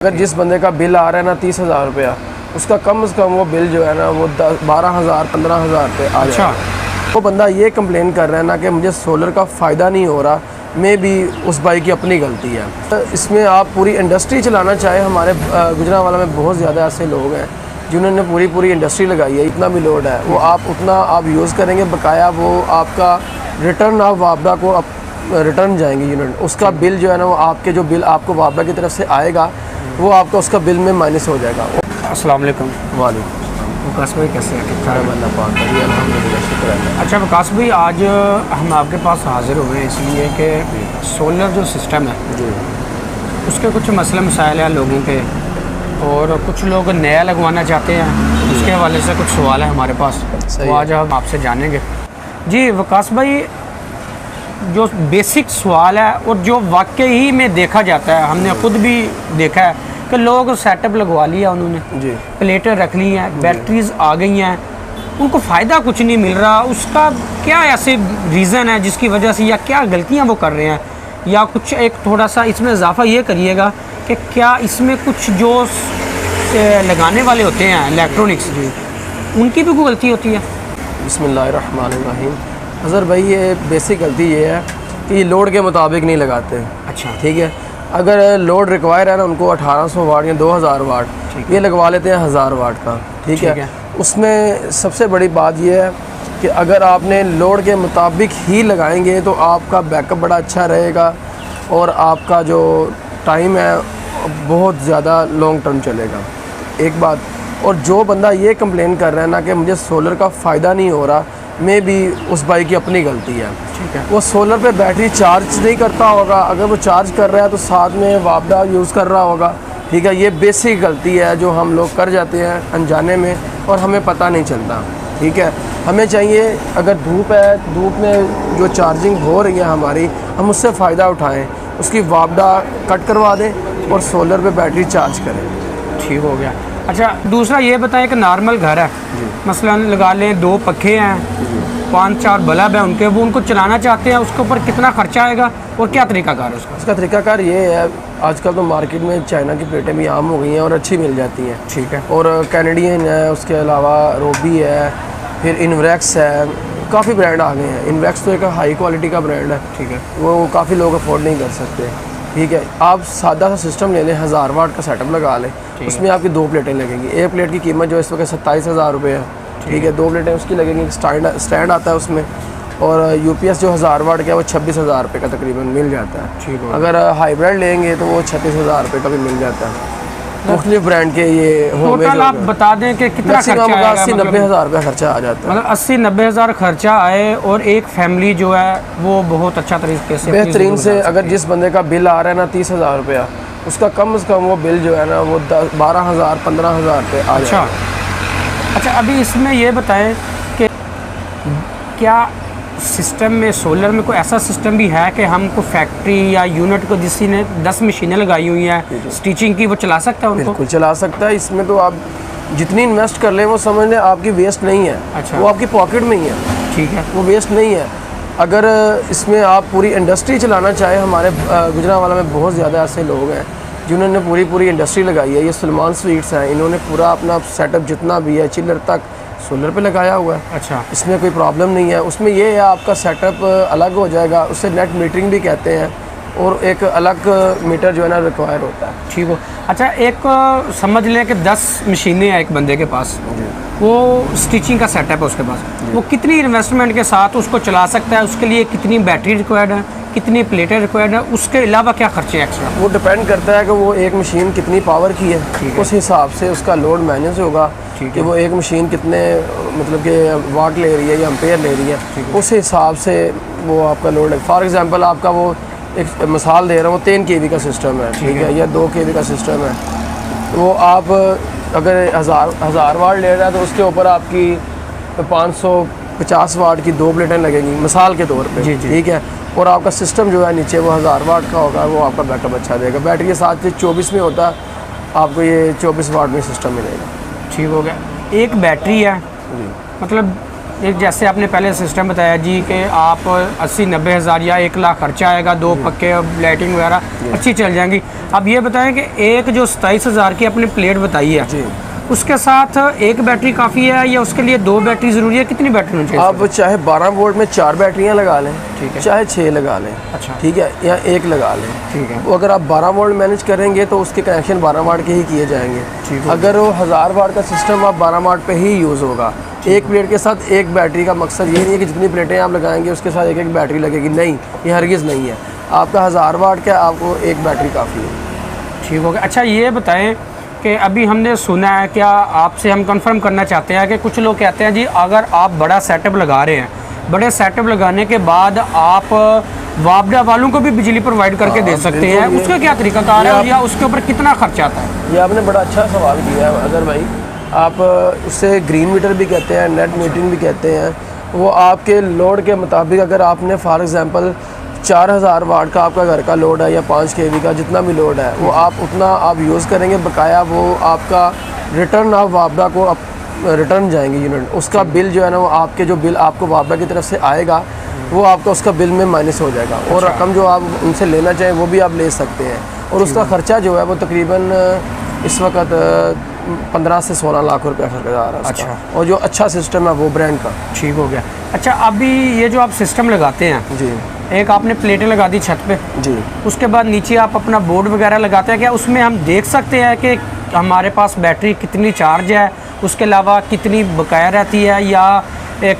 अगर जिस बंदे का बिल आ रहा है ना 30,000 रुपया, उसका कम से कम वो बिल जो है ना वो 12,000 15,000 रुपये आ जाएगा। वो बंदा ये कंप्लेन कर रहा है ना कि मुझे सोलर का फ़ायदा नहीं हो रहा, मे भी उस भाई की अपनी गलती है। इसमें आप पूरी इंडस्ट्री चलाना चाहे, हमारे गुजरांवाला में बहुत ज़्यादा ऐसे लोग हैं जिन्होंने पूरी इंडस्ट्री लगाई है, इतना भी लोड है वो आप उतना आप यूज़ करेंगे, बकाया वो आपका रिटर्न आप वापडा को रिटर्न जाएंगे यूनिट, उसका बिल जो है ना वो आपके जो बिल आपको वापडा की तरफ से आएगा वो आपका उसका बिल में माइनस हो जाएगा। अस्सलाम वालेकुम। वालेकुम। वकास भाई कैसे हैं? ठीक ठाक है? अल्हम्दुलिल्लाह, शुक्र है। अच्छा वकास भाई, आज हम आपके पास हाज़िर हुए हैं इसलिए कि सोलर जो सिस्टम है जी उसके कुछ मसले मसाइल हैं लोगों के, और कुछ लोग नया लगवाना चाहते हैं, उसके हवाले से कुछ सवाल है हमारे पास, तो आज हम आपसे जानेंगे। जी वकास भाई, जो बेसिक सवाल है और जो वाकई में देखा जाता है, हमने खुद भी देखा है कि लोग सेटअप लगवा लिया, उन्होंने जी प्लेटें रख ली हैं, बैटरीज आ गई हैं, उनको फ़ायदा कुछ नहीं मिल रहा। उसका क्या ऐसे रीज़न है जिसकी वजह से, या क्या गलतियां वो कर रहे हैं, या कुछ एक थोड़ा सा इसमें इजाफा ये करिएगा कि क्या इसमें कुछ जो लगाने वाले होते हैं इलेक्ट्रॉनिक्स, उनकी भी कोई गलती होती है? बिस्मिल्लाहिर्रहमानिर्रहीम। अज़र भाई, ये बेसिक गलती ये है कि ये लोड के मुताबिक नहीं लगाते। अच्छा, ठीक है, अगर लोड रिक्वायर है ना उनको 1800 वाट या 2000 वाट, ये लगवा लेते हैं 1000 वाट का। ठीक है, उसमें सबसे बड़ी बात ये है कि अगर आपने लोड के मुताबिक ही लगाएंगे तो आपका बैकअप बड़ा अच्छा रहेगा और आपका जो टाइम है बहुत ज़्यादा लॉन्ग टर्म चलेगा, एक बात। और जो बंदा ये कंप्लेन कर रहा है ना कि मुझे सोलर का फ़ायदा नहीं हो रहा, मे भी उस भाई की अपनी गलती है। ठीक है, वो सोलर पे बैटरी चार्ज नहीं करता होगा, अगर वो चार्ज कर रहा है तो साथ में वापडा यूज़ कर रहा होगा। ठीक है, ये बेसिक गलती है जो हम लोग कर जाते हैं अनजाने में और हमें पता नहीं चलता। ठीक है, हमें चाहिए अगर धूप है, धूप में जो चार्जिंग हो रही है हमारी, हम उससे फ़ायदा उठाएं, उसकी वापडा कट करवा दें और सोलर पे बैटरी चार्ज करें। ठीक हो गया। अच्छा, दूसरा ये बताएं कि नॉर्मल घर है, मसलन लगा लें 2 पखे हैं, 5-4 बल्ब है उनके, वो उनको चलाना चाहते हैं, उसके ऊपर कितना खर्चा आएगा और क्या तरीकाकार है उसका? उसका तरीकाकार ये है, आजकल तो मार्केट में चाइना की प्लेटें भी आम हो गई हैं और अच्छी मिल जाती हैं। ठीक है, और कैनेडियन है, उसके अलावा रोबी है, फिर इनवैक्स है, काफ़ी ब्रांड आ गए हैं। इनवैक्स तो एक हाई क्वालिटी का ब्रांड है। ठीक है, वो काफ़ी लोग अफोर्ड नहीं कर सकते। ठीक है, आप सादा सा सिस्टम ले लें, 1000 वाट का सेटअप लगा लें, उसमें आपकी 2 प्लेटें लगेंगी। एक प्लेट की कीमत जो इस वक्त 27,000 रुपये है। ठीक है, 2 प्लेटें उसकी लगेंगी, स्टैंड आता है उसमें, और यूपीएस जो 1000 वाट का है वो 26,000 रुपये का तकरीबन मिल जाता है। ठीक है, अगर हाइब्रिड लेंगे तो वो 36,000 रुपये का भी मिल जाता है। मुख्तलिफ ब्रांड के ये टोटल आप बता दें कि कितना खर्चा आएगा? 80-90 हज़ार रुपया खर्चा आ जाता है। मतलब 80-90 हज़ार खर्चा आए और एक फैमिली जो है वो बहुत अच्छा तरीके से बेहतरीन से, अगर जिस बंदे का बिल आ रहा है ना 30,000 रुपया, उसका कम से कम वो बिल जो है ना वो 12,000 15,000 रुपये आ जाएगा। अच्छा, अभी इसमें ये बताएं कि क्या सिस्टम में, सोलर में कोई ऐसा सिस्टम भी है कि हमको फैक्ट्री या यूनिट को जिसी ने 10 मशीनें लगाई हुई हैं स्टिचिंग की, वो चला सकता है उनको? बिल्कुल चला सकता है। इसमें तो आप जितनी इन्वेस्ट कर लें वो समझ लें आपकी वेस्ट नहीं है। अच्छा, वो आपकी पॉकेट में ही है। ठीक है, वो वेस्ट नहीं है। अगर इसमें आप पूरी इंडस्ट्री चलाना चाहे, हमारे गुजरांवाला में बहुत ज़्यादा ऐसे लोग हैं जिन्होंने पूरी इंडस्ट्री लगाई है। ये सलमान स्वीट्स हैं, इन्होंने पूरा अपना सेटअप जितना भी है चिलर तक सोलर पे लगाया हुआ है। अच्छा, इसमें कोई प्रॉब्लम नहीं है। उसमें ये है आपका सेटअप अलग हो जाएगा, उससे नेट मीटरिंग भी कहते हैं, और एक अलग मीटर जो है ना रिक्वायर होता है। ठीक हो। अच्छा, एक समझ लें कि 10 मशीनें हैं एक बंदे के पास, वो स्टिचिंग का सेटअप है उसके पास, वो कितनी इन्वेस्टमेंट के साथ उसको चला सकता है? उसके लिए कितनी बैटरी रिक्वायर्ड है, कितनी प्लेटें रिक्वायर्ड है, उसके अलावा क्या खर्चे एक्स्ट्रा? वो डिपेंड करता है कि वो एक मशीन कितनी पावर की है, उस हिसाब से उसका लोड मैनेज होगा कि वो एक मशीन कितने मतलब कि वाट ले रही है या एम्पेयर ले रही है, उस हिसाब से वो आपका लोड है। फॉर एग्जांपल आपका वो एक मिसाल दे रहा हूँ, 3 kV का सिस्टम है, ठीक है, या 2 kV का सिस्टम है, तो आप अगर 1000 वाट ले रहा है तो उसके ऊपर आपकी 550 वाट की 2 प्लेटें लगेंगी मिसाल के तौर पे। ठीक है, और आपका सिस्टम जो है नीचे वो 1000 वाट का होगा, वो आपका बैकअप अच्छा देगा। बैटरी के साथ 24 में होता है, आपको ये 24 वाट में सिस्टम मिलेगा। ठीक हो गया। एक बैटरी है, मतलब एक जैसे आपने पहले सिस्टम बताया जी कि आप 80-90 हज़ार या 1 लाख खर्चा आएगा, 2 पक्के लाइटिंग वगैरह अच्छी चल जाएंगी। अब ये बताएं कि एक जो 27 हज़ार की आपने प्लेट बताई है जी, उसके साथ एक बैटरी काफ़ी है या उसके लिए 2 बैटरी ज़रूरी है? कितनी बैटरी होनी चाहिए? आप चाहे 12 वोल्ट में 4 बैटरियां लगा लें, ठीक है, चाहे 6 लगा लें, अच्छा, ठीक है, या 1 लगा लें, ठीक है। वो अगर आप 12 वोल्ट मैनेज करेंगे तो उसके कनेक्शन 12 वाट के ही किए जाएंगे। ठीक है। अगर वो 1000 वाट का सिस्टम आप 12 वाट पे ही यूज़ होगा। एक प्लेट के साथ एक बैटरी का मकसद ये नहीं है कि जितनी प्लेटें आप लगाएंगे उसके साथ एक एक बैटरी लगेगी, नहीं, ये हरगिज़ नहीं है। आपका 1000 वाट का आपको एक बैटरी काफ़ी है। ठीक हो गया। अच्छा ये बताएं कि अभी हमने सुना है, क्या आपसे हम कंफर्म करना चाहते हैं कि कुछ लोग कहते हैं जी अगर आप बड़ा सेटअप लगा रहे हैं, बड़े सेटअप लगाने के बाद आप वापडा वालों को भी बिजली प्रोवाइड करके दे सकते हैं, उसका क्या तरीकाकार है या उसके ऊपर कितना खर्चा आता है? ये आपने बड़ा अच्छा सवाल किया है अजहर भाई। आप उसे ग्रीन मीटर भी कहते हैं, नेट मीटरिंग भी कहते हैं। वो आपके लोड के मुताबिक, अगर आपने फॉर एग्ज़ाम्पल 4000 वाट का आपका घर का लोड है या 5 kV का जितना भी लोड है, वो आप उतना आप यूज़ करेंगे, बकाया वो आपका रिटर्न आप वापडा को रिटर्न जाएंगे यूनिट, उसका बिल जो है ना, वो आपके जो बिल आपको वापडा की तरफ से आएगा वो आपका उसका बिल में माइनस हो जाएगा। और रकम जो आप उनसे लेना चाहें वो भी आप ले सकते हैं। और उसका ख़र्चा जो है वो तकरीबन इस वक्त 15 से 16 लाख रुपया खर्चा आ रहा है। अच्छा। और जो अच्छा सिस्टम है वो ब्रांड का। ठीक हो गया। अच्छा अभी ये जो आप सिस्टम लगाते हैं, जी, एक आपने प्लेटें लगा दी छत पे, जी, उसके बाद नीचे आप अपना बोर्ड वगैरह लगाते हैं, क्या उसमें हम देख सकते हैं कि हमारे पास बैटरी कितनी चार्ज है, उसके अलावा कितनी बकाया रहती है, या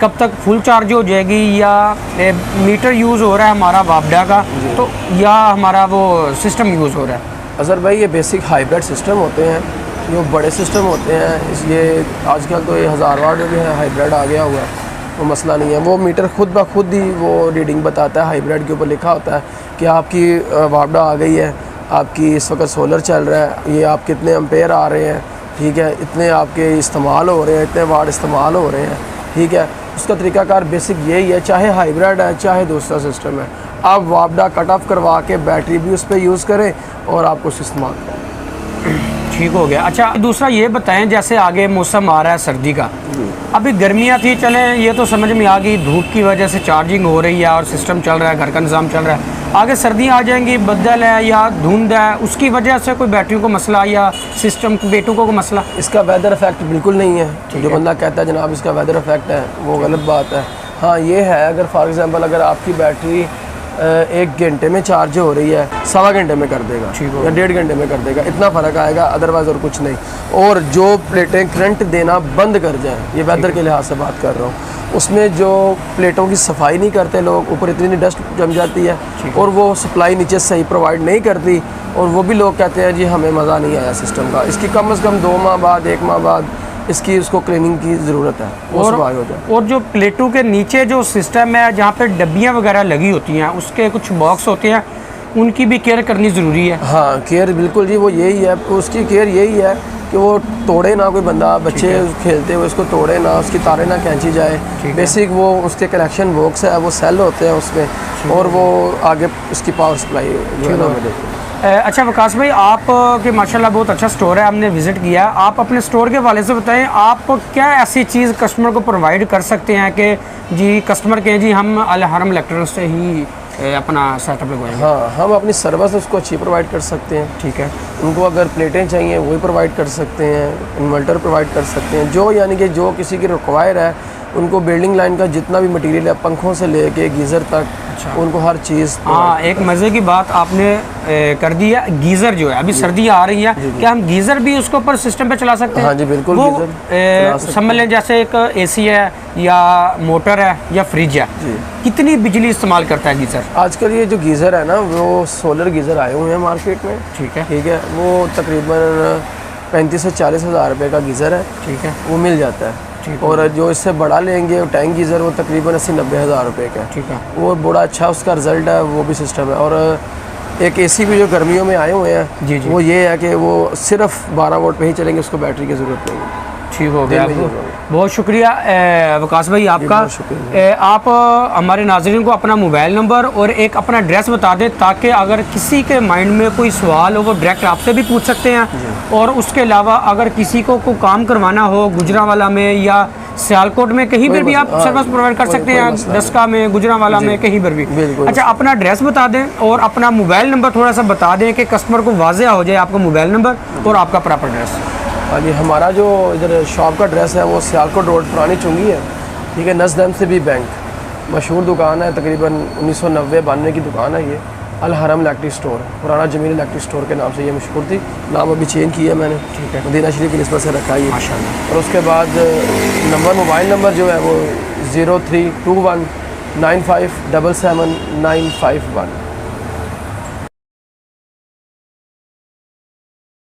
कब तक फुल चार्ज हो जाएगी, या मीटर यूज़ हो रहा है हमारा वापडा का, तो या हमारा वो सिस्टम यूज़ हो रहा है? अजहर भाई ये बेसिक हाइब्रिड सिस्टम होते हैं, जो बड़े सिस्टम होते हैं। इसलिए आजकल तो ये 1000 वाट जो है हाइब्रिड आ गया हुआ है, वो मसला नहीं है। वो मीटर खुद ब खुद ही वो रीडिंग बताता है, हाइब्रिड के ऊपर लिखा होता है कि आपकी वापडा आ गई है, आपकी इस वक्त सोलर चल रहा है, ये आप कितने एम्पेयर आ रहे हैं, ठीक है, इतने आपके इस्तेमाल हो रहे हैं, इतने वाट इस्तेमाल हो रहे हैं, ठीक है। उसका तरीकाकार बेसिक यही है, चाहे हाइब्रिड है चाहे दूसरा सिस्टम है, आप वापडा कट ऑफ करवा के बैटरी भी उस पर यूज़ करें और आप कुछ इस्तेमाल करें। ठीक हो गया। अच्छा दूसरा ये बताएं, जैसे आगे मौसम आ रहा है सर्दी का, अभी गर्मियाँ थी, चलें ये तो समझ में आ गई, धूप की वजह से चार्जिंग हो रही है और सिस्टम चल रहा है, घर का निज़ाम चल रहा है। आगे सर्दियाँ आ जाएंगी, बदल है या धुंध है, उसकी वजह से कोई बैटरियों को मसला या सिस्टम बेटों को मसला? इसका वेदर इफेक्ट बिल्कुल नहीं है। जो बंदा कहता है जनाब इसका वेदर इफेक्ट है, वो गलत बात है। हाँ ये है, अगर फॉर एग्ज़ाम्पल अगर आपकी बैटरी 1 घंटे में चार्ज हो रही है, 1.25 घंटे में कर देगा या 1.5 घंटे में कर देगा, इतना फ़र्क आएगा, अदरवाइज़ और कुछ नहीं। और जो प्लेटें करंट देना बंद कर जाएं, ये वेदर के लिहाज से बात कर रहा हूँ, उसमें जो प्लेटों की सफाई नहीं करते लोग, ऊपर इतनी डस्ट जम जाती है और वो सप्लाई नीचे सही प्रोवाइड नहीं करती, और वो भी लोग कहते हैं जी हमें मज़ा नहीं आया सिस्टम का। इसकी कम से कम 2 माह बाद 1 माह बाद इसकी उसको क्लीनिंग की ज़रूरत है, वो सफाई हो जाए। और जो प्लेटों के नीचे जो सिस्टम है जहाँ पे डब्बियाँ वगैरह लगी होती हैं, उसके कुछ बॉक्स होते हैं, उनकी भी केयर करनी ज़रूरी है। हाँ केयर बिल्कुल जी, वो यही है, उसकी केयर यही है कि वो तोड़े ना, कोई बंदा बच्चे खेलते हुए उसको तोड़े ना, उसकी तारें ना खींची जाए। बेसिक वो उसके कलेक्शन बॉक्स है, वो सेल होते हैं उसमें, और वो आगे उसकी पावर सप्लाई जो है ना हमें देते हैं। अच्छा वकास भाई, आप के माशाल्लाह बहुत अच्छा स्टोर है, हमने विज़िट किया। आप अपने स्टोर के हवाले से बताएं, आप क्या ऐसी चीज़ कस्टमर को प्रोवाइड कर सकते हैं कि जी कस्टमर के जी हम अल हरम इलेक्ट्रॉनिक्स से ही अपना सेटअप लगवाएंगे? हाँ, हम अपनी सर्विस उसको अच्छी प्रोवाइड कर सकते हैं, ठीक है। उनको अगर प्लेटें चाहिए वही प्रोवाइड कर सकते हैं, इन्वर्टर प्रोवाइड कर सकते हैं, जो यानी कि जो किसी की रिक्वायर है, उनको बिल्डिंग लाइन का जितना भी मटेरियल है, पंखों से लेके गीज़र तक, उनको हर चीज़। हाँ एक मज़े की बात आपने कर दी है, गीज़र जो है अभी सर्दियाँ आ रही हैं, क्या हम गीज़र भी उसके ऊपर सिस्टम पे चला सकते हैं? हाँ जी बिल्कुल, वो समझ लें जैसे एक एसी है या मोटर है या फ्रिज है, कितनी बिजली इस्तेमाल करता है गीज़र? आजकल ये जो गीज़र है ना, वो सोलर गीज़र आए हुए हैं मार्केट में, ठीक है, ठीक है, वो तकरीबन 35 से 40 हज़ार रुपये का गीज़र है, ठीक है, वो मिल जाता है। और जो इससे बड़ा लेंगे टैंक गीज़र, वो तकरीबन 80-90 हज़ार रुपये का है, ठीक है, वो बड़ा अच्छा उसका रिज़ल्ट है, वो भी सिस्टम है। और एक एसी भी जो गर्मियों में आए हुए हैं, जी जी, वो ये है कि वो सिर्फ 12 वोल्ट पे ही चलेंगे, उसको बैटरी की ज़रूरत नहीं है। ठीक हो गया। दिन में ये बहुत शुक्रिया वकास भाई आपका। बहुत शुक्रिया। आप हमारे नाज़रीन को अपना मोबाइल नंबर और एक अपना एड्रेस बता दें, ताकि अगर किसी के माइंड में कोई सवाल हो वो डायरेक्ट आपसे भी पूछ सकते हैं। और उसके अलावा अगर किसी को कोई काम करवाना हो गुजरांवाला में या सियालकोट में, कहीं पर भी आप सर्विस प्रोवाइड कर सकते हैं, दस्का में, गुजरांवाला में, कहीं पर भी। अच्छा, अपना एड्रेस बता दें और अपना मोबाइल नंबर थोड़ा सा बता दें कि कस्टमर को वाज़ेह हो जाए आपका मोबाइल नंबर और आपका प्रॉपर एड्रेस। हाँ जी, हमारा जो इधर शॉप का एड्रेस है वो सियालकोट रोड पुरानी चुंगी है, ठीक है, नज़द MCB बैंक, मशहूर दुकान है, तकरीबन 1990-92 की दुकान है ये। अल हरम इलेक्ट्रिक स्टोर, पुराना जमील इलेक्ट्रिक स्टोर के नाम से ये मशहूर थी, नाम अभी चेंज किया मैंने, ठीक है, मदीना शरीफ की निस्बत से रखा है ये। माशाल्लाह। और उसके बाद मोबाइल नंबर जो है वो 032195777951।